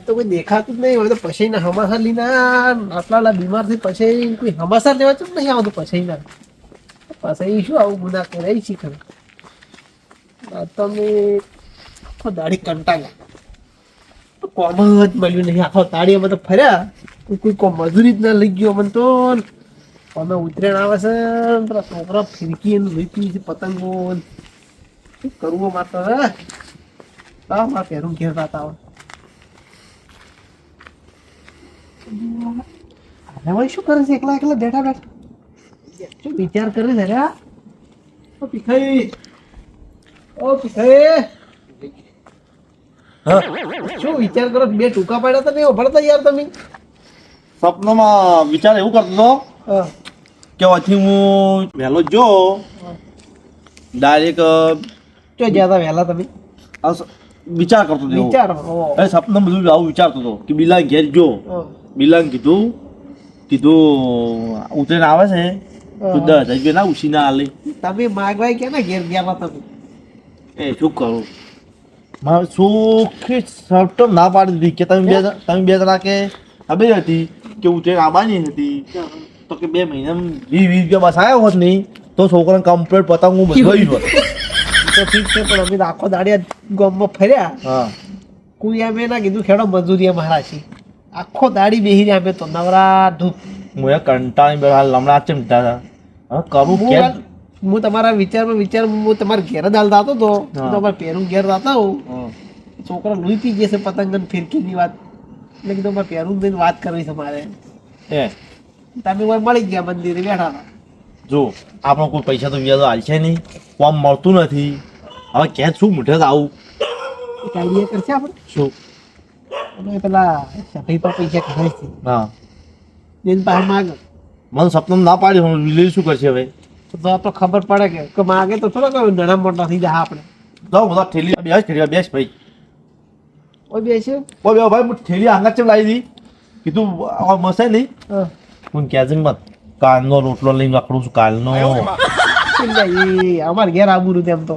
તો કોઈ દેખાતું જ નહીં. હવે તો પછી ના હમાસા લીના આટલા બીમાર થી પછી કોઈ હમાસા લેવા જ નહીં આવતું. પછી ના પછી શું આવું ગુના કરે છે ખરું. તમે આખો દાડી કંટાળ્યા, કોમ જ મળ્યું નહીં. આખો દાડી અમે તો ફર્યા, કોઈ કોમ મજૂરી જ ના લઈ ગયો મને તો. અમે ઉતરેણ આવે છે, પેલા છોકરા ફિરકી લીધી છે પતંગો. શું કરવું મારે તો હવે? મારે પહેરું ઘેર રાતા આવે. હવે શું કરે છે એકલા એકલા બેઠા બેઠા? શું વિચાર કરે છે? અરે ઓ ભીખાઈ, ઓ ભીખાઈ, શું વિચાર કરો? બે ટૂંકા પાડ્યા હતા નહીં ભરતા યાર તમે? સપનામાં વિચાર એવું કરતો હતો કે પછી હું વહેલો જો ડાયરેક્ટ જો જ્યાં વહેલા તમે વિચાર કરતો હતો. વિચાર સપના બધું આવું વિચારતો હતો કે બિલા ઘેર જો બિલા કીધું ઉતરીને આવે છે તો 10,000 રૂપિયા ના ઉછી ના હાલે. તમે માગવાય કે ના ઘેર ગયા તમે? એ શું કરું, મારે સુખી સપ્ટો ના પાડી દીધી કે તમે બે જણા કે ખબર હતી કે ઉતરીને આવવાની હતી તો કે 2 મહિનામાં 20,000 રૂપિયા બસ આવ્યો હોત નહીં તો છોકરાને કમ્પ્લીટ પતંગ હું બધું હોત. તો ઠીક છે, પણ અમે આખો દાડિયા ગામમાં ફર્યા. હા, કોઈ અમે ના કીધું ખેડો મજૂરી મારા છે. આખો દાડી બેહી રહ્યા અમે તો નવરા ધૂપ. હું એ કંટાળી બેઠા હમણાં ચમતા હતા કરું કેમ. હું તમારા વિચાર હું તમારા ઘેર જ હાલ દાતો હતો. તમારે પેરું ઘેર દાતા હોઉં છોકરા લોહી પી જશે પતંગ ફિરકીની વાત. એટલે કીધું મારે પેરું દઈને વાત કરવી છે મારે. તમે કોઈ મળી ગયા મંદિરે બેઠા હતા. જો આપણો કોઈ પૈસા તો વ્યાજ હાલશે નહીં, કોમ મળતું નથી. હવે ક્યાં શું મોઢે આવું એક આઈડિયા કરશે આપણે. શું? અમે પેલા સફાઈ પર પૈસા ખર્ચ છે. હા, બેન પાસે માગ. મને સપનું ના પાડી લીલી શું કરશે હવે? તો આપણે ખબર પડે કે માગે તો થોડો કોઈ નાના મોટા થઈ જાય આપણે. જાઓ બધા ઠેલી બેસ ભાઈ. ઓય બેસે ઓ બે ભાઈ હું ઠેલી આંગા ચમ લાવી દી કીધું મસે નહીં. હું ક્યાં મત કાલનો રોટલો લઈને વાપરું છું કાલનો. અમારે ઘેર આવું રહ્યું તેમ તો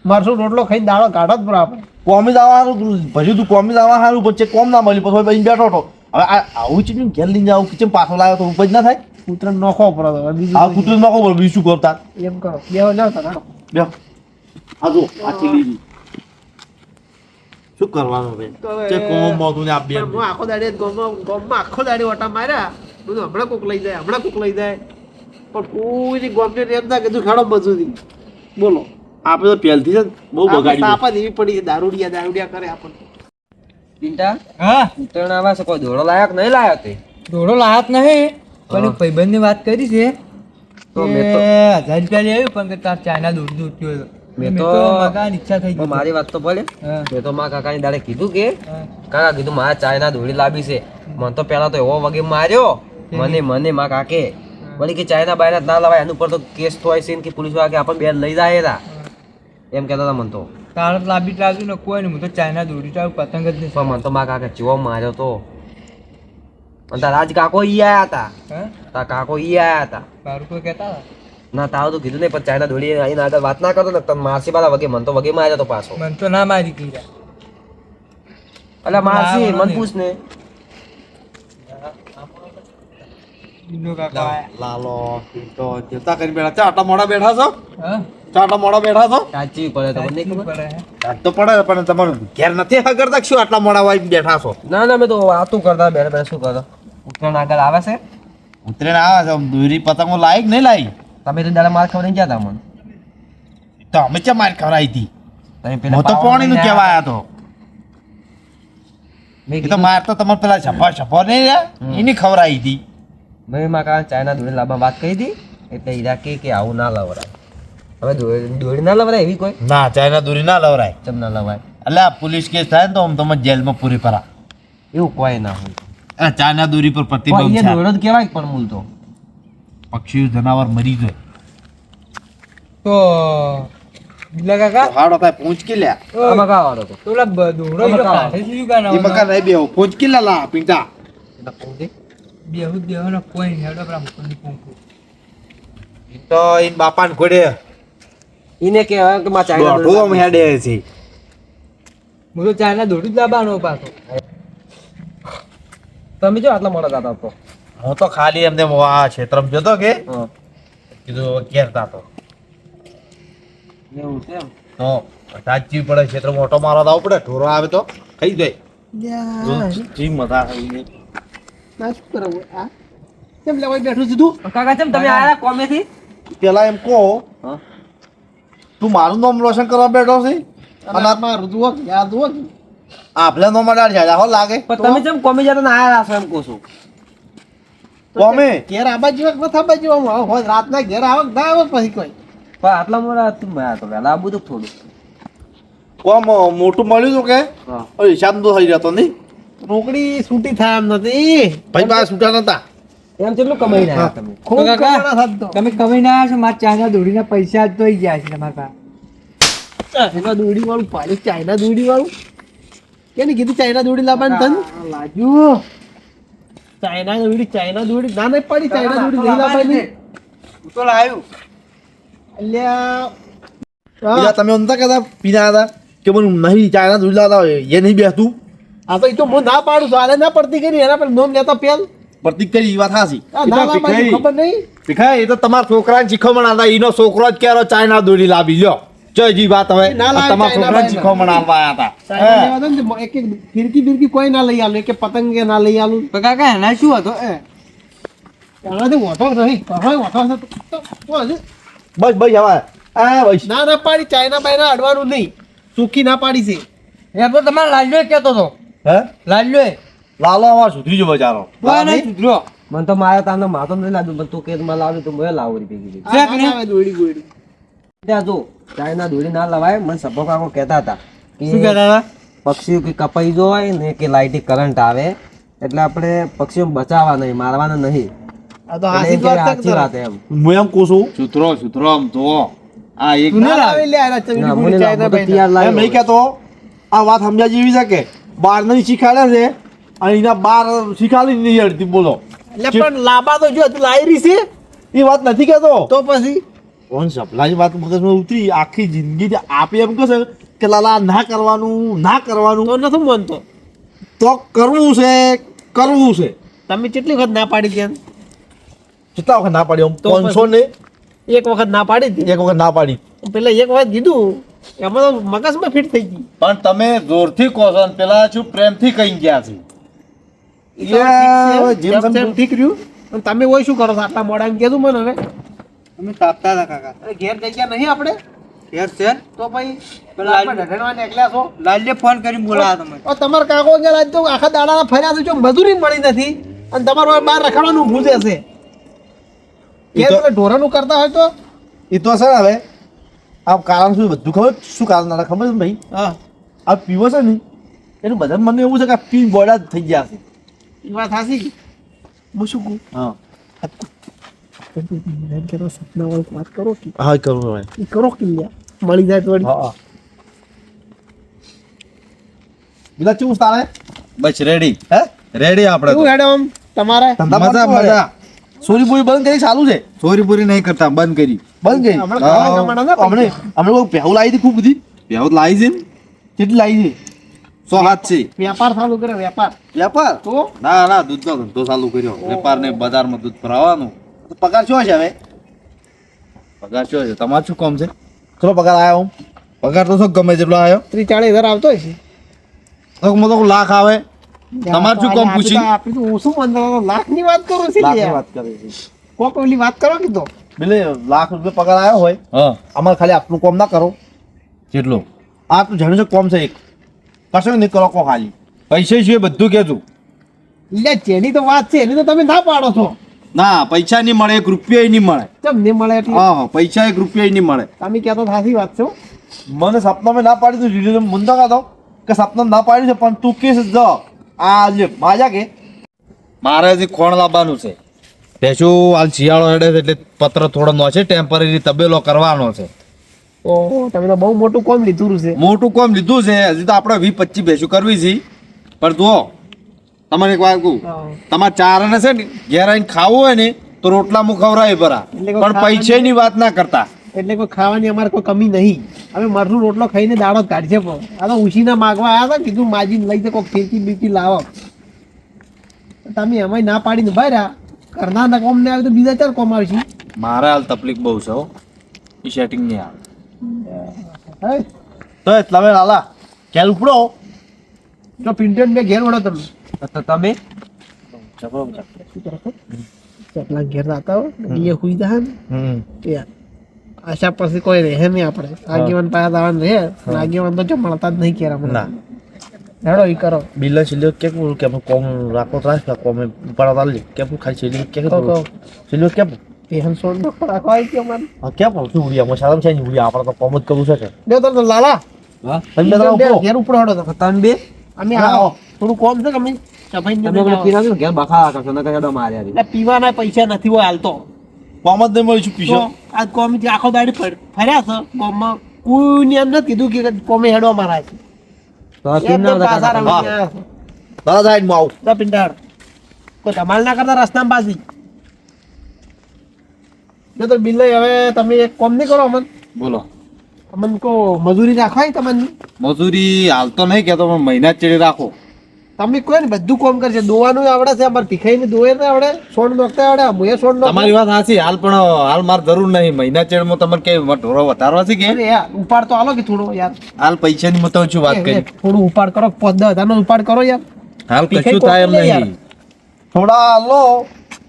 મારે શું રોટલો ખાઈને દાડો કાઢો જ બરાબર. કોમી જવાનું પછી તું કોમી જવા સારું પછી કોમ ના મળ્યું પછી બેઠો હતો. હવે આવું છે ઘેર લઈને જાવ કિચન પાછો લાવ્યો તો ઉપજ ના થાય. કૂતરાને નોખો પડે બીજું. આ કૂતરું નોખો પડે બીજું શું કરતા એમ કરો બે જાવ તા બે આ જો આ ઠેલી શું કરવાનું ભાઈ કે કોમ મોતું ને આ બે હું આખો દાડે ગોમમાં આખો દાડે ઓટા માર્યા. બધું હમણાં કોક લઈ જાય પણ કોઈ ગોમને એમ ના કીધું ખેડો મજૂરી. બોલો આપણે તો પહેલથી જ બહુ બગાડી આપત એવી પડી છે દારૂડિયા કરે આપણને. ચિંતા હા ઉત્તરાયણ આવે છે કોઈ દોડો લાયક નહીં લાયો તે દોડો લાયક નહીં પણ એક ભાઈબંધની વાત કરી છે તો કે મેં તો 1000 રૂપિયા લેવું પણ કે તાર ચાઇના દોડ દોડતી હોય મેં તો મકાન ઈચ્છા થઈ ગઈ. મારી વાત તો ભલે હા. મેં તો મારા કાકાની દાડે કીધું કે હા. કાકા કીધું મારે ચાઇના દોડી લાવી છે. મને તો પેલા તો એવો વગે માર્યો મને મારા કાકે વળી કે ચાઇના બાયના ના લવાય એનું પર તો કેસ થાય છે કે પોલીસ વાળા કે આપણે બે લઈ જાય તા એમ કહેતા હતા મને તો. તારે લાંબી લાવ્યું ને કોઈ નહીં હું તો ચાઇના દોડી ચાલ પતંગ જ નહીં. પણ મને તો મારા કાકા ચીવો માર્યો તો. અને તારા રાજ કાકો ઈ આયા હતા હા તારા કાકો ઈ આયા હતા. તારું કોઈ કહેતા હતા? ના તારું તો કીધું નહીં પણ ચાઇના દોડી આઈને આગળ વાત ના કરતો ને તમે મારસી બાલા વગે મને તો વગે માર્યો તો પાછો. મને તો ના મારી ગઈ અલા મારસી મને પૂછ ને બીજો કાકા આયા. લાલો તો ચિંતા કરી બેઠા ચા આટલા મોડા બેઠા છો હા ચા આટલા મોડા બેઠા છો સાચી પડે તો મને નહીં ખબર. પડે હે. આજ તો પડે પણ તમારું ઘેર નથી કરતા શું આટલા મોડા વાઈ બેઠા છો? ના ના મેં તો વાતું કરતા બેઠા બેઠા શું કરતા. ઉત્તરાયણ આગળ આવે છે ઉતરીને આવે છે દોરી પતંગો લાવી કે નહીં લાવી? તમે તો દાડા માર ખબર ગયા હતા મને. તો અમે ચા માર ખવડાવી હતી. તમે પેલા હું તો પાણી નું કહેવા આવ્યા તો મેં એ તો કીધું માર તો તમારે પેલા છપ્પા નહીં રહ્યા એની ખવડાવી હતી. મેં મારા કાકા ચાઇના દોડી લાવવા વાત કરી હતી એટલે હીરા કે આવું ના લવરાય. હવે દોડી ના લવરાય એવી કોઈ ના ચાઇના દોરી ના લવરાય. ચમ ના લવાય એટલે આ પોલીસ કેસ થાય ને તો આમ તમે જેલમાં પૂરી પરા. એવું કોઈ ના હોય. આ ચાઇના દોરી પર પ્રતિબંધ પણ એ છે. દોડો જ કહેવાય પણ મૂલ તો પક્ષી જનાવર મરી જાય તો બીલા કાકા હાડો કાંઈ પૂંચકી લ્યા આમાં કાં વાળો તો પેલા દોડો ઈ કાઢે છે ઈ કાના એ મકાન નહીં બેહો પૂંચકી લા પીંટા બેહુ દેવાનો કોઈ નહીં હેડો પેલા મુકુંદી કુંકુ તો ઈન બાપાને ઘોડે એને કહેવાય કે માં ચાઇના દોઢો આમ હેડે છે. હું તો ચાઇના દોડી જ લાવવાનો પાછો તમે જો આટલા મોડા જતા તો હું તો ખાલી એમને આ ક્ષેત્રમાં જતો કે કીધું ઘેરતા તો એવું છે એમ તો સાચી પડે ક્ષેત્રમાં ઓટો મારવા આવવું પડે ઢોરો આવે તો ખાઈ જાય લ્યા, જી મજા આવી ના શું કરાવું આ કેમ લેવાય બેઠું સીધું કાકા ચમ તમે આયા કોમેથી પેલા એમ કહો હા તું મારું નામ રોશન કરવા બેઠો છે અને આ મારું જુઓ કે આ જુઓ કે આપલે નો મડાડ જાય હો લાગે પણ તમે જેમ કોમી જતા ના આયા છો એમ કહું છું કોમે ઘેર આબા જેવા કે નથી આબા જેવા હોય રાતના ઘેર આવે કે ના આવે પછી કોઈ પણ આટલા મોડા તું મેં તો વહેલા આવું તો થોડું કોમ મોટું મળ્યું તું કે હા હિસાબ તો થઈ જતો નહીં રોકડી છૂટી થાય એમ નથી ભાઈ પાસે છૂટા નતા એમ કેટલું કમાઈને આયા તમે ખૂબ તો કાકા, કમાણા થતો. તમે કમાઈને આવ્યા છો મારા ચાના દોડીના પૈસા જ તો ઈ ગયા છે તમારા પાસે એમાં દોડી વાળું પાડ્યું ચાઇના દોડી વાળું કેને કીધું ચાઇના દોડી લાવવાનું તને લાજુ ચાઇના દોડી ના નહીં પડી ચાઇના દોડી નહીં લાવવાની હું તો લાવ્યું અલ્યા પેલા તમે નતા કહેતા પીના હતા કે મને નહીં ચાઇના દૂધ લાવતા હોય એ નહીં બેસતું આ તો એ તો હું ના પાડું છું આલે ના પડતી કરી એના પર નોમ લેતો પેલ પ્રતિક કરી વાત હાસી આ ના લાવવાની ખબર નહીં ભીખાઈ એ તો તમારા છોકરાને શીખવણ આલતા એનો છોકરો જ કેરો ચાઇના દોરી લાવી લ્યો જયજી વાત હવે ના લાવે તમારા છોકરાને શીખવણ આલવા આયા ચાઇના હતા લેવા દો ને એક એક ફિરકી કોઈ ના લઈ આલું એક એક પતંગ ના લઈ આલું તો કાકા એના શું હતો એનાથી ઓઠો નહીં હવે ઓઠો છે તો હજુ બસ બસ હવે આ બસ ના ના પાડી ચાઇના બાયના અડવાનું નહીં સુખી ના પાડી છે એ તો તમારે લાલ્યો કહેતો હતો હે લાલ્યો લાલો અમાર સુધરી જો બચારો નહીં સુધરો મને તો મારા તાનો માથો નથી લાગ્યું પણ તું કે માં લાવ્યું તો મેં લાવું ભેગી આ ના આવે દોડી ગોળી ત્યાં જો ચાઇના દોરી ના લવાય મને સભો કાકો કહેતા હતા શું કહેતા હતા પક્ષીઓ કે કપાઈ જાય ને કે લાઇટી કરંટ આવે એટલે આપણે પક્ષીઓ બચાવવા નહીં મારવાના નહીં આ તો એટલે એ હાસી કે વાત સાચી વાત એમ હું એમ કહું છું સુથરો આમ તો આ એક તું ના લાવી લે આ ચવડી ના, ગોળી મને ચાઇના લાંબો તો બાયના તૈયાર એમ નહીં લાવ્યો. કહેતો આ વાત સમજ્યા જેવી છે કે બાર નહીં શીખાડે છે અને એના બાર શીખાડી નહીં અડતી બોલો એટલે પણ લાંબા તો જો તું લાવી રહી છે એ વાત નથી કહેતો તો પછી કોણ સપલાની વાત મગજમાં ઉતરી આખી જિંદગી આપે એમ કહેશે કે લાલા ના કરવાનું તો નથી માનતો તો કરવું છે તમે કેટલી વખત ના પાડી ત્યાં કેટલા વખત ના પાડી આમ તો 500 ને એક વખત ના પાડી હતી એક વખત ના પાડી પેલા એક વખત કીધું એમાં તો મગજમાં ફિટ થઈ ગઈ પણ તમે જોરથી કહો છો ને પેલા શું પ્રેમથી કહી ગયા છે એ તો ઠીક છે. જેમ જેમ તેમ ઠીક રહ્યું અને તમે ઓય શું કરો છો આટલા મોડા એમ કીધું મને હવે અમે તાપતા હતા કાકા અરે ઘેર જઈ ગયા નહીં આપણે ઘેર છે તો ભાઈ પેલા આપણે ઢઢણવા નીકળ્યા છો લાલ્ય ફોન કરીને બોલાવા તમે ઓ તમારા કાકો ગયા આજ તો આખા દાડાના ફર્યા છે જો મજૂરી મળી નથી અને તમારે બહાર રખડવાનું ભૂજે છે ઈ ઘેર તો- પેલા ઢોરાનું કરતા હોય તો એ તો છે ને હવે આ કારણ શું બધું ખબર શું કારણ ના ખબર છે ભાઈ હા આ પીવો છે ને એનું બધા મને એવું છે કે આ પી બોડા જ થઈ ગયા છે એ વાત હાસી હું શું કહું હા સપના વાળું વાત કરો કે હા કરવું હવે એ કરો કે લ્યા મળી જાય તો વળી. હા બીજા કેવું તારે બસ રેડી હે રેડી આપણે કેવું હેડે આમ તમારે મજા મજા સોરી બોરી બંધ કરી ચાલુ છે ચોરી પૂરી નહીં કરતા બંધ કરી બંધ કરી હમણાં ખાવા જમાના ના હમણે હમણે કોઈ પહેવું લાવી હતી ખૂબ બધી બેહુત લાવી છે ને કેટલી લાવી છે 100 હાથ છે વેપાર ચાલુ કરે વેપાર વ્યાપાર તો ના દૂધનો ધંધો ચાલુ કર્યો વેપાર ને બજારમાં દૂધ ભરાવાનું તો પગાર શું છે હવે પગાર શું છે તમારે શું કામ છે ચલો પગાર આવ્યો પગાર તો શું ગમે જેટલો આવ્યો 30-40 હજાર આવતો હશે તો મને તો લાખ આવે તમારે શું કામ પૂછી આપણે તો ઓછું મંદ લાખ ની વાત કરો છે લાખની લ્યા. વાત કરે છે કોક ઓલી વાત કરો કીધો એટલે લાખ રૂપિયા પગાર આવ્યો હોય હા અમારે ખાલી આપનું કામ ના કરો કેટલો આ તો જાણ્યું છે કોમ છે એક કશો નહીં કરો કો ખાલી પૈસા છે બધું કેતું લ્યા જેની તો વાત છે એની તો તમે ના પાડો છો ના પૈસા નહીં મળે 1 રૂપિયા નહીં મળે કેમ નહીં મળે એટલે હા પૈસા 1 રૂપિયા નહીં મળે તમે કહેતો સાચી વાત છે હો. મને સપનામાં ના પાડી તું રીડિયો મુંદા કાતો કે સપનામાં ના પાડી છે પણ તું કેસ જ આ લે માજા કે મારે હજી ખોણ લાવવાનું છે પેશું હાલ શિયાળો હેડે છે એટલે પત્ર થોડો નો છે ટેમ્પરરી તબેલો કરવાનો છે ઓહો તમે તો બહુ મોટું કોમ લીધું છે મોટું કામ લીધું છે હજી તો આપણે 20-25 ભેંસું કરવી છે પણ જુઓ તમારે એક વાત કહું હા. તમારે ચારાને છે ને ઘેર આવીને ખાવું હોય ને તો રોટલા મું ખવડાવી ભરા એટલે કોઈ પણ પૈસાની વાત ના કરતા એટલે કોઈ ખાવાની અમારે કોઈ કમી નહીં અમે મરનું રોટલો ખાઈને દાડો જ કાઢશે પણ આ તો ઉછીના માગવા આવ્યા હતા કીધું માજીને લઈ જાય કોઈ ફીરકી બીરકી લાવો તમે એમાંય ના પાડીને ભાઈ રહ્યા કરનારના કોમ ને આવે તો બીજા ચાર કોમ આવશે. મારે હાલ તકલીફ બહુ છે હો એ સેટિંગ નહીં આવે હે તો એટલા વે લાલા કેલ ઉપડો તો પિન્ટન બે ઘેર વળો તમે તો તમે શું કરો છો? ચકલા ઘેર જતા હો એ હુઈ જા ને યાર આશા પછી કોઈ રહે નહીં આપણે આગેવાન પાસે આવવાનું રહે પણ આગેવાન તો જો મળતા જ નહીં કેરા ના હેડો ઈ કરો બિલ્લા છેલ્લે કે કોમ રાખો રાખ કોમ ઉપાડો તાલ કે ખાલી છેલ્લે કે કહો. છેલ્લે કે પેહન સોન નો રાખો આવી ગયો મને કે શું ઉડિયા મો સારામ છે ને ઉડિયા આપણે તો કોમ જ કરવું છે કે જો તો લાલા હા તમે બે બે ઉપડો ઘેર ઉપર હેડો તો તમે બે અમે આવો થોડું કોમ છે કે અમે સફાઈ તમે મને પીના ઘેર બખા કરશો ને કહેડો માર્યા રે એટલે પીવાના પૈસા નથી હોય હાલતો કોમ જ નહીં મળ્યું પીશો તો આજ કોમ થી આખો દાડી ફર્યા છે કોમમાં કોઈને એમ નથી કીધું કે કોમે હેડો મારા છે તો કેમ ના એકદમ પાછા બધા રમ્યા છે. દાદા સાઈડ માં આવું તો પિંડાળ કોઈ ધમાલ ના કરતા રસ્તામાં પાછી જો તો બિલ્લે હવે તમે એક કોમ નહીં કરો અમન બોલો અમન કો મજૂરી રાખવાય તમને મજૂરી હાલ તો નહીં કહેતો પણ મહિના જ ચડી રાખો તમે કોઈ ને બધું કોમ કરશે દોવાનું આવડે છે અમારે ભીખાઈ ને દોય ને આવડે સોન નોખતા આવડે મુએ સોન નોખતા તમારી વાત સાચી હાલ પણ હાલ મારે જરૂર નહીં મહિના ચેડમાં તમને કે ઢોરો વધારવા છે કે અરે યાર ઉપાડ તો આલો કે થોડો યાર હાલ પૈસાની મત છું વાત કરી થોડું ઉપાડ કરો 5-10 નો ઉપાડ કરો યાર હાલ ભીખાઈ કશું થાય એમ કોક લે યાર. નહીં થોડા લો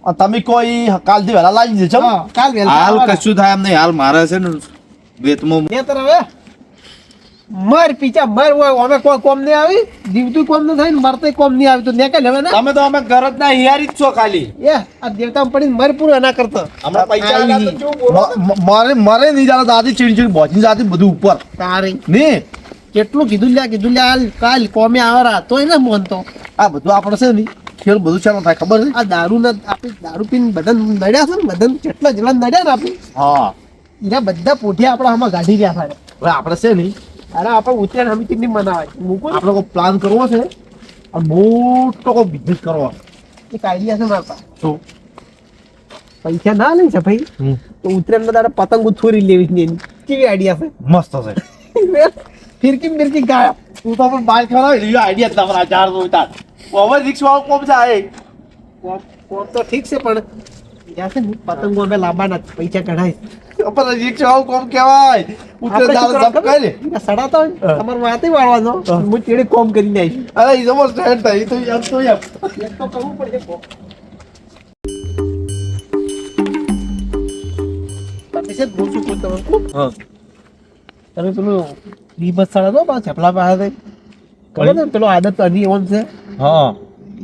અને તમે કોઈ કાલથી વહેલા લાવી દેજો હા કાલ વેલા હાલ કશું થાય એમ નહીં હાલ મારે છે ને વેતમાં ને તર હવે મર પીછા મર હોય અમે કોઈ કોમ નહીં આવી જીવતું કોમ ન થાય ને મરતે કોમ નહીં આવી તો ને કે લેવે ને તમે તો અમે ગરજ ના હિયારી જ છો ખાલી એ આ દેવતા પડીને મર પૂરો ના કરતા હમણાં પૈસા આવી. લગાડો છો, બોલો. મારે મારે નહીં જાણે દાદી ચીડી બોચી જાતી બધું ઉપર તારી નહીં કેટલું કીધું લ્યા હાલ કાલ કોમે આવરા તોય ને મોનતો આ બધું આપણે છે નહીં ખેલ બધું છે થાય ખબર છે આ દારૂ ના આપણે દારૂ પીને બદન નડ્યા છે ને બદન કેટલા જેટલા નડ્યા ને આપણે હા એના બધા પોઠિયા આપણા આમાં ગાઢી રહ્યા થાય હવે આપણે છે નહીં અરે આપણે ઉત્તરાયણ અમે કેટલી મનાવાય મૂકો ને. આપણે કોઈ પ્લાન કરવો છે અને મોટો કોઈ બિઝનેસ કરવો છે. એક આઈડિયા છે મારા પાસે શું પૈસા ના લઈ છે ભાઈ તો ઉત્તરાયણ ના દાડે પતંગ છોરી લેવી છે એની કેવી આઈડિયા મસ્ત છે છે ફિરકી ગાયા તું તો પણ બાઈક ખરાબ એવી આઈડિયા તમારા ચાર નો ઉતાર ઓવર રિક્સ વાળો કોમ જાય કોમ તો ઠીક છે પણ ત્યાં છે ને પતંગો અમે લાવવાના જ, પૈસા કઢાય પણ રિક્સ વાળો કોમ કહેવાય ઉતરે દાળ સબ કરે સડાતા હોય ને, તમારે વાતે વાળવાનો હું ચેડે કોમ કરીને આવીશ અરે ઈ તો સ્ટેન્ડ થાય તો એમ તો એમ એક તો કરવું પડશે કોમ. તમે છે ને હું શું કહું તમને કહું? હા તમે પેલું રીબસ સડાતો પાછા ચપલા પાસે ખબર છે ને પેલો આદત અની ઓન છે હા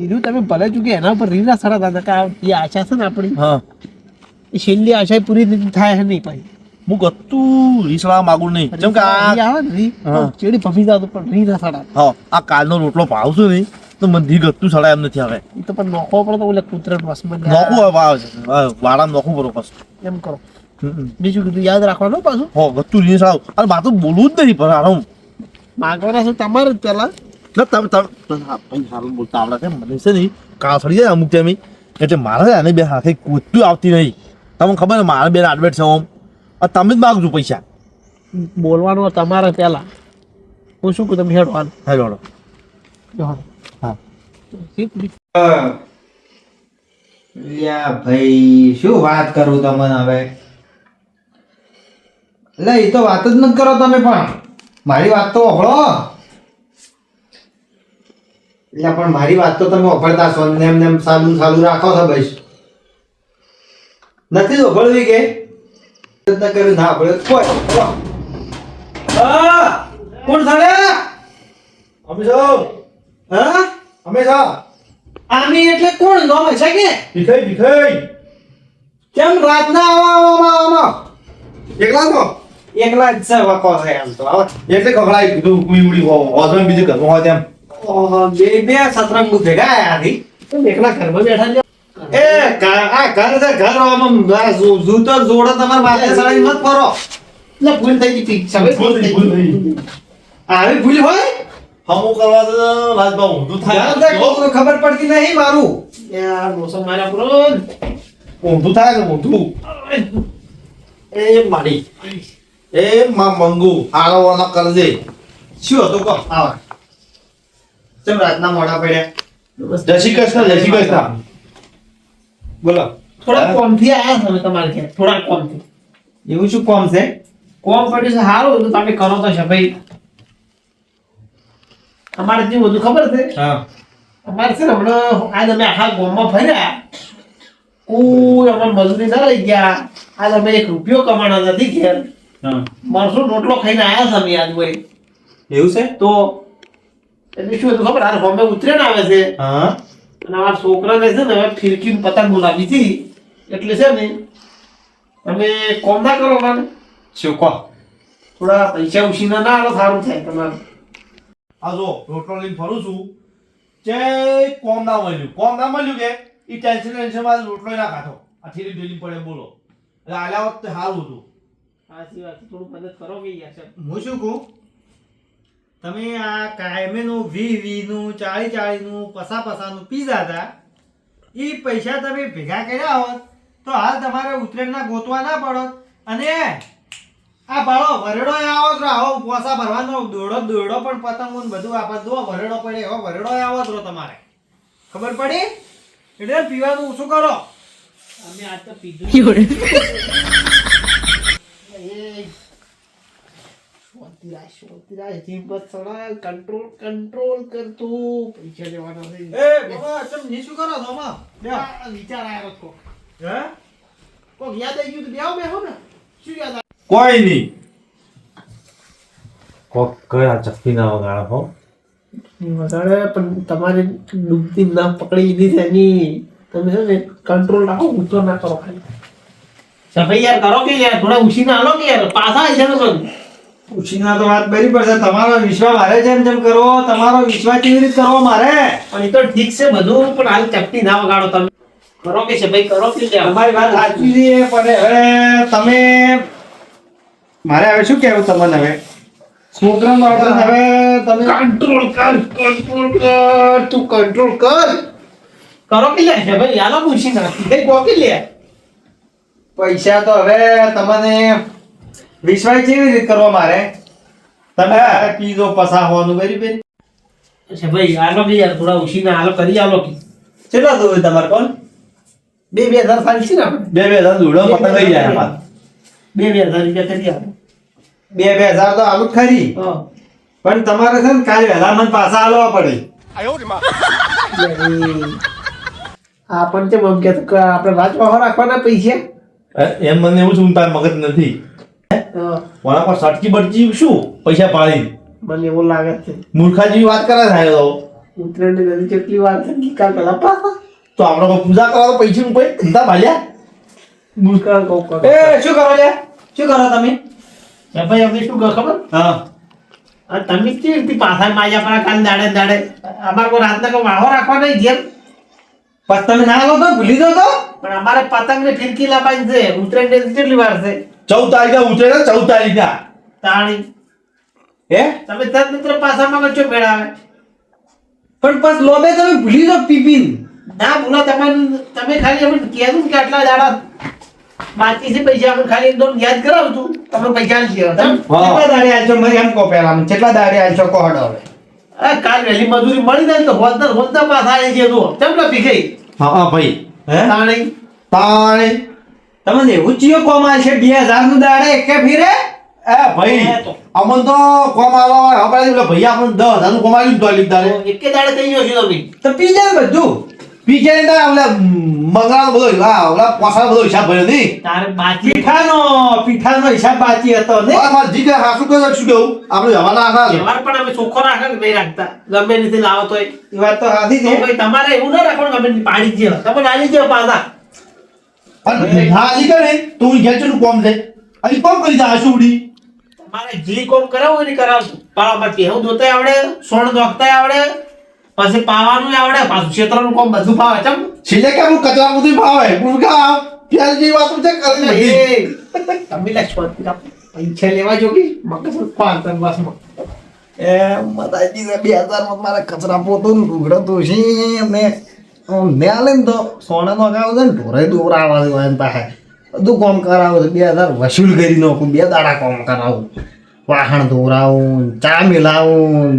એનું તમે ભલે ચૂકે એના ઉપર રીના સડાતા હતા કે આ જે આશા છે ને આપણી હા એ છેલ્લી આશા પૂરી નથી થાય છે નહીં પછી હું ગતું રીસડા માંગુ નહીં જેમ કે આ રી આવે ને રી હા. ચેડી પફી જાવ પણ રી ના સડા હા આ કાલનો રોટલો ભાવશું નહીં તો મને ધી ગતું સડાય એમ નથી હવે એ તો પણ નોખો પડે તો ઓલે કૂતરા વસમાં નોખું હવે વાળામાં નોખું બરો પાછું એમ કરો બીજું કીધું યાદ રાખવાનું પાછું હો ગતું રીસ સડાવ અરે મારે તો બોલવું જ નહીં પણ હારું માગવાના છે તમારે જ પેલા ના તમે ભાઈ હારું બોલતા આવડે છે મને છે નહીં કાળ સડી જાય અમુક ટાઈમે એટલે મારે છે ને બે હાથે કૂદતું આવતી નહીં તમને ખબર ને મારે બેન આડવેટ છે ઓમ તમે જ માગજો પૈસા બોલવાનું તમારે પેલા હું શું કહું તમે હેડવાનું હેલો હા લ્યા ભાઈ શું વાત કરું તમને હવે એટલે એ તો વાત જ નથી કરો તમે પણ મારી વાત તો સાંભળો એટલે પણ મારી વાત તો તમે સાંભળતા છો ને એમ ચાલુ રાખો છો ભાઈ નથી સાંભળવી કે પ્રયત્ન કર્યું ના સાંભળે કોઈ કોણ સાડે અમે છો હા અમે છો આમી એટલે કોણ નામ છે કે ભીખાઈ ભીખાઈ કેમ રાતના આવામાં એકલા છો એકલા જ છે વકો છે એમ તો હવે એટલે ખબરાય કીધું કુઈ ઉડી હોજન બીજું ઘરમાં હોય તેમ બે સતરંગ ભેગા આયા હતી એકલા ઘરમાં બેઠા લ્યો. એ આ ઘર છે ઘર આમાં જૂતો જોડો તમારા માથે સડાઈ મત ફરો એટલે ભૂલ થઈ ગઈ ઠીક છે હવે ભૂલ થઈ ગઈ. આવી ભૂલ હોય હમું કરવા તો રાજભાવ ઊંધું ધ્યાન થાય દે, કોકને ખબર પડતી નહીં મારું યાર મોસમ માર્યા બ્રો ઊંધું થાય ને ઊંધું એ મારી એ માં મંગુ આરો ન કરજે શું હતું કહો આવા ચમ રાતના મોડા પડ્યા જય શ્રી કૃષ્ણ, જય શ્રી કૃષ્ણ. બોલો થોડા કોમથી આયા તમે તમારે ઘેર થોડા કોમથી એવું શું કોમ છે? કોમ પડ્યું છે સારું તો તમે કરો તો છે ભાઈ. અમારે જે બધું ખબર છે હા અમારે છે ને હમણાં આજ અમે આખા ગામમાં ફર્યા કોઈ અમારે મજૂરી ના લઈ ગયા આજ અમે 1 રૂપિયો કમાણા નથી ઘેર હા મરસું રોટલો ખાઈને આયા છે અમે આજ ભાઈ એવું છે? તો એટલે શું હતું ખબર આ હોમે ઉતરેણ આવે છે હા અને અમારા છોકરાને છે ને હવે ફિરકી ને પતંગ બોલાવી હતી એટલે છે ને તમે કોમ ના કરો મને શું કહો? થોડા પૈસા ઉછીના ના આલો સારું થાય તમારે આ જો રોટલો લઈને ફરું છું જે કોમ ના મળ્યું કે એ ટેન્શન માં રોટલો ના ખાધો આ થેલી ડેલી પડે બોલો એટલે આલ્યા વખતે સારું હતું. સાચી વાત છે. થોડું મદદ કરો કે યાર સાહેબ. હું શું કહું, તમે આ કાયમેનું 20-20 નું 40-40 નું 50-50 નું પીઝા હતા એ પૈસા તમે ભેગા કર્યા હોત તો હાલ તમારે ઉત્તરાયણના ગોતવા ના પડત. અને આ બાળો વરેડો આવો તો આવો પોસા ભરવાનો દોડો પણ પતંગો ને બધું આપે દો વરેડો પડે એવો વરેડો આવો તો તમારે ખબર પડી એટલે પીવાનું ઓછું કરો. અમે આજ તો પીધું શાંતિરાજ હિંમત સડા કંટ્રોલ કર તું પૈસા લેવાના છે. એ બાબા તમે શું કરો છો આમાં? આ વિચાર આવ્યો કોક હે કોક યાદ આવી ગયું તો બેહો ને શું યાદ આવ્યું? કોઈ નહીં કોક કયા ચક્કી ના વગાડો હો. વગાડે પણ તમારે ડૂબતી ના પકડી લીધી છે એની તમે છે ને કંટ્રોલ રાખો ઊંચો ના કરો ખાલી સફાઈ યાર કરો કે યાર થોડા ઉછીના આલો કે યાર પાછા આવી છે ને મને ઉછીના તો વાત બરી પડશે. તમારો વિશ્વાસ મારે જેમ કરવો, તમારો વિશ્વાસ કેવી રીતે કરવો મારે? પણ એ તો ઠીક છે બધું પણ હાલ ચપટી ના વગાડો તમે કરો કે છે ભાઈ કરો કે યાર તમારી વાત સાચી છે પણ હવે તમે મારે હવે શું કહેવું તમને હવે છોકરાનો આપણે હવે તમે કંટ્રોલ કર તું કંટ્રોલ કર કરો કે લે છે ભાઈ આલો પૂછી નાખી ભાઈ કોકી લે પૈસા તો હવે તમને વિશ્વાસ કેવી રીતે કરવો મારે? તમે પીઝો પસા હોવાનું કર્યું બેન છે ભાઈ આલો કે યાર થોડા ઉછીના આલો કરી આલો કે કેટલા દોય તમારે કોણ? 2,000 સાલ છે ને આપણે 2,000 દોડો પતંગ લઈ જાય અમાર. 2,000 રૂપિયા કરી આપો 2,000 તો આલું જ ખરી હા પણ તમારે છે ને કાલે વહેલા મને પાછા આલવા પડે. આ પણ તે મમ કે આપણે રાજવા રાખવાના પૈસા એમ મને એવું છું તાર મગજ નથી કોના પર સટકી બટકી શું પૈસા પાડી મને એવું લાગે છે મૂર્ખા જેવી વાત કરે થાય તો ઉત્તરાયણની નદી કેટલી વાર છે નિકાલ પેલા પાછા તો આપણે કોઈ પૂજા કરવા તો પૈસા નું કોઈ ધંધા ભાલ્યા મુસ્કાન કહું કરો એ શું કરો લે? શું કરો તમે? ભાઈ અમને શું કહો ખબર હા અને તમે કેવી રીતે પાછા માયા પર કાલ દાડે અમારે કોઈ રાતના કોઈ વાહો રાખવા નહીં ઘેર પછી તમે ના આલો તો ભૂલી દો તો પણ અમારે પતંગ ને ફિરકી લાવવાની છે ઉત્તરાયણ કેટલી વાર છે 14 તારીખે ઉતરે 14 તારીખના તાણી હે તમે તર મિત્ર પાછા માં છો મેળાવે પણ પછી લોબે તમે ભૂલી દો પીપીન ના બોલા તમે ખાલી અમને કહેતું કે આટલા દાડા બાકી છે પૈસા આપણે ખાલી એકદમ યાદ કરાવું છું તમે પૈસા નથી કેટલા દાડે આલશો મને એમ કહો પહેલા મને કેટલા દાડે આલશો કહો હડો હવે કાલ વહેલી મજૂરી મળી જાય ને તો હોદના પાછા આવી છે તું ચમલા ભીખાઈ હા ભાઈ હે તાણી તાણે તમને એવું ચિયો કોમ આલશે 2,000 નું દાડે એકે ફીરે? એ ભાઈ અમન તો કોમ આવા આપણે પેલા ભાઈ આપણને 10,000 નું કમાઈ લીધું લીધા દાડે એકે દાડે થઈ ગયો છું તમે તો પી જાય બધું. પીછે ને ઓલા મંગળાનો બધો ઓલા પોસાનો બધો હિસાબ ભર્યો નહીં તારે બાકી પીઠાનો હિસાબ બાકી હતો ને મારા જીતે હાસુ કહે શું કેવું આપણે જવાના આખા વ્યવહાર પણ અમે ચોખ્ખો રાખે કે નહીં રાખતા ગમે રીતે લાવો તોય એ વાત તો સાચી તો છે. ભાઈ તમારે એવું ના રાખવાનું ગમે તે પાડી જ જેવા તમે આલી જેવા પાછા અને હા ઈ કરે તું ઘેર ચનું કોમ છે અહીં કોમ કરી જા સુડી તમારે જે કોમ કરાવો એને કરાવશું પાવામાં પહેવું દોતાય આવડે સોણ દોખતાય આવડે પછી પાવાનું આવડે પાછું ક્ષેત્રનું કોમ બધું ફાવે ચમ છેલ્લે કે હું કચરા બધું ભાવે હું કા પ્યાલ જેવી વાતો છે કરી બધી તમે લક્ષ પૈસા લેવા જો કે મગજ પાંચ બસમાં એ મતાજી 2,000 માં મારા કચરા પોતું લુગડો તો છે ને મેલે ને તો સોનાનો ગાવ છે ને ઢોરે દોરાવા દેવા એમ પાસે બધું કામ કરાવું 2,000 વસૂલ કરી નાખું 2 દાડા કામ કરાવું વાહણ દોરાવું ચા મિલાવું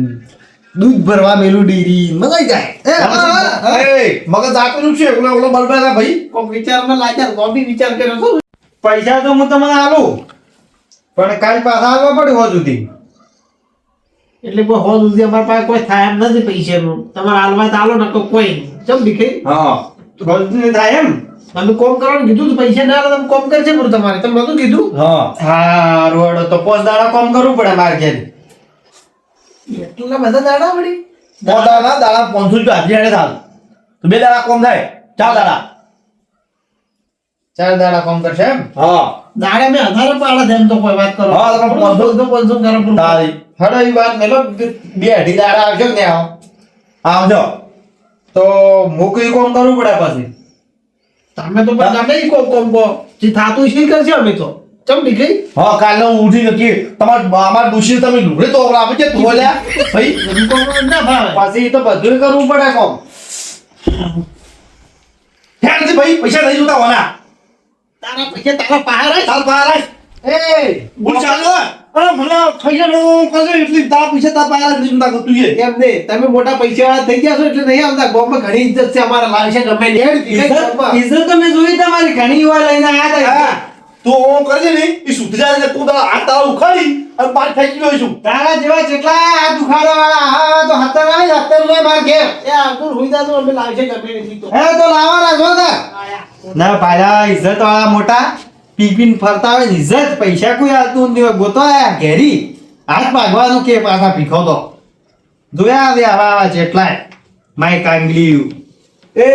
દૂધ ભરવા મેલું ડેરી મજા આવી જાય મગજ જાતું છે ઓલો ઓલો બળબેલા ભાઈ કોક વિચારમાં લાગ્યા તો બી વિચાર કર્યો છો પૈસા તો હું તમને આલું પણ કાલ પાછા આવવા પડે હો સુધી એટલે હો સુધી અમારા પાસે કોઈ થાય એમ નથી પૈસાનું તમારે હાલમાં ચાલો ને કોઈ ચમ દીખાઈ હા રોજ સુધી થાય એમ તમે કોમ કરવાનું કીધું તો પૈસા ના આવે તમે કોમ કરશે પૂરું તમારે તમે બધું કીધું હા હા રોડ તો 5 દાડા કામ કરવું પડે મારે ઘેર એટલા બધા દાડા પડી પોતાના દાડા 500 રૂપિયા હાજરી આડે થાલ તો 2 દાડા કોમ થાય 4 દાડા 4 દાડા કામ કરશે એમ હા દાડે મેં 1000 પાડા તેમ તો કોઈ વાત કરો હા, તમે 500 તો 500 કરો પૂરું. તારી હડો એ વાત મેલો 2-2.5 દાડા આવજો ને આવો આવજો તો મૂકી કામ કરવું પડે પછી તમે તો પણ ગમે ઈ કોમ કો જે થાતું છે ઈ કરશે અમે તો ચમ દીખાઈ હા કાલે હું ઉઠી નકી અમાર ડુશી તમે લુગડે તો આપે છે તું બોલ્યા ભાઈ બધું કોમ ના ભાવે પછી તો બધું કરવું પડે કામ હેડ છે ભાઈ પૈસા નહીં જોતા હોના તારા પૈસા તારા પાસે રહે. ચાલ બહાર આય એ બોલ ચાલ અરે મને પૈસા નો કશે એટલી તારા પૈસા તારા બહાર નહીં જોતા તું એ એમ નહીં તમે મોટા પૈસાવાળા થઈ ગયા છો એટલે નહીં આવતા ગામમાં ઘણી ઇજ્જત છે અમારા લાલશે ગમે તે. હેડ દીખાઈ ગામમાં. ઇજ્જત તો મેં જોઈ તમારી ઘણી વાર લઈને આયા હા હતા તું ઓમ કરજે ને એ સુધ જાય ને તું તારા હાથ તારા ઉખાડી અને બહાર ફેંકી ગયો છું તારા જેવા જેટલા આ દુખાડો વાળા હા તો 70 લે માર ઘેર એ આવતું હોઈ જાતું અમે લાલશે ગમે નથી તો હે તો લાવવાના છો ને ના ભાઈ ઇજ્જત વાળા મોટા પીપીન ફરતા હોય ને ઇજ્જત પૈસા કોઈ આવતું નથી હોય ગોતો આયા ઘેરી હાથ ભાગવાનું કે પાછા ભીખો તો જોયા આવે આવા જેટલાય માય કાંગલી એ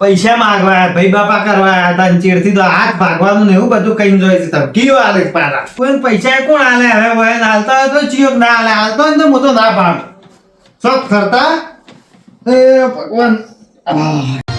પૈસા માંગવા ભાઈ બાપા કરવા આયા હતા ને ચેડથી તો હાથ ભાગવાનું ને એવું બધું કઈ જોઈ છે તમે કયો આલે પાછા કોઈ પૈસા કોણ આલે હવે વય હાલતા હોય તો ચિયોક ના આલે હાલતો હોય ને તો હું તો ના ભાગ શોખ કરતા એ ભગવાન આહ.